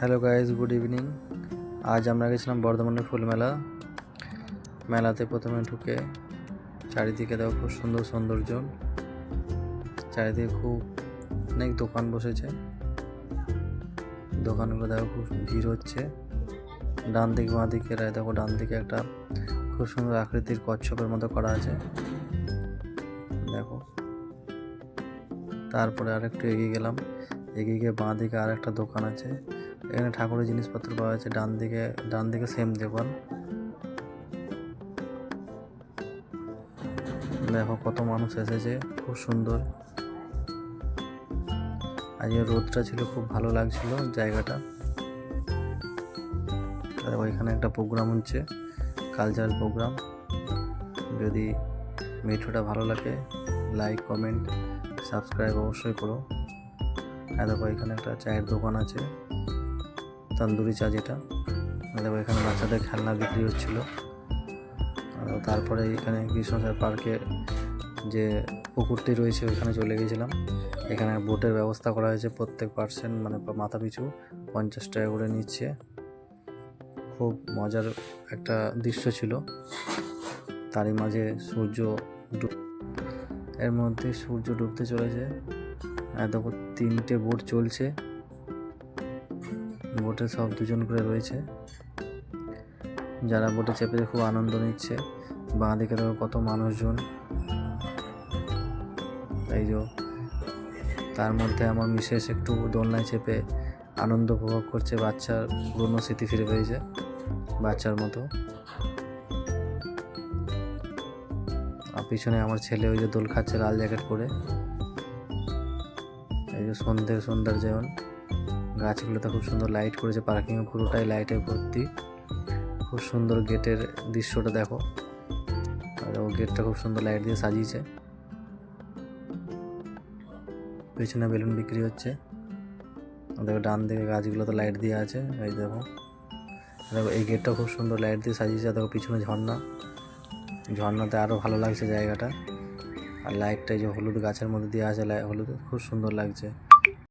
Hello guys, good evening. আজ আমরা গেছিলাম বর্ধমানের ফুল মেলা। মেলাতে প্রথমে ঢুকে চারিদিকে দেখো খুব সুন্দর সৌন্দর্য। চারিদিকে খুব অনেক দোকান বসেছে। দোকানগুলো দেখো খুব ভিড় হচ্ছে। ডান দিক বাঁ দিকে দেখো, ডান দিকে একটা খুব সুন্দর আকৃতির কচ্ছপের মতো করা আছে দেখো। তারপরে আরেকটু এগিয়ে গেলাম, এগিয়ে গিয়ে বাঁ দিকে আর একটা দোকান আছে। এখানে ঠাকুরের জিনিসপত্র পাওয়া যাচ্ছে। ডান দিকে সেম দোকান। দেখো কত মানুষ এসেছে, খুব সুন্দর। আজকে রোদটা ছিল, খুব ভালো লাগছিল জায়গাটা। ওইখানে একটা প্রোগ্রাম হচ্ছে, কালচারাল প্রোগ্রাম। যদি ভিডিওটা ভালো লাগে, লাইক, কমেন্ট, সাবস্ক্রাইব অবশ্যই করো। দেখো এখানে একটা চায়ের দোকান আছে, তন্দুরি চা যেটা। দেখো এখানে বাচ্চাদের খেলনা বিক্রি হচ্ছিল। তারপরে এখানে কৃষ্ণসার পার্কে যে পুকুরটি রয়েছে ওইখানে চলে গেছিলাম। এখানে বোটের ব্যবস্থা করা হয়েছে, প্রত্যেক পার্সন মানে মাথা পিছু 50 টাকা করে নিচ্ছে। খুব মজার একটা দৃশ্য ছিল। তারই মাঝে এর মধ্যে সূর্য ডুবতে চলেছে। দেখো 3টে বোট চলছে, বোটে সব 2জন করে রয়েছে। যারা বোটে চেপে খুব আনন্দ নিচ্ছে। বাঁ দিকে দেখো কত মানুষজন। এই যে তার মধ্যে আমার মিসেস একটু দোলনায় চেপে আনন্দ উপভোগ করছে। বাচ্চার পুরনো স্মৃতি ফিরে পেয়েছে বাচ্চার মতো। আর পিছনে আমার ছেলে ওই যে দোল খাচ্ছে লাল জ্যাকেট পরে। এই যে সন্ধ্যার যেমন গাছগুলোতে খুব সুন্দর লাইট করেছে। পার্কিংয়ে পুরোটাই লাইটে ভর্তি। খুব সুন্দর গেটের দৃশ্যটা দেখো। আর ও গেটটা খুব সুন্দর লাইট দিয়ে সাজিয়েছে। পেছনে বেলুন বিক্রি হচ্ছে। দেখো ডান দিকে গাছগুলোতে লাইট দিয়ে আছে। এই দেখো এই গেটটা খুব সুন্দর লাইট দিয়ে সাজিয়েছে। দেখো পিছনে ঝর্ণাতে আরও ভালো লাগছে জায়গাটা। আর লাইটটা যে হলুদ গাছের মধ্যে দিয়ে আছে, হলুদ খুব সুন্দর লাগছে।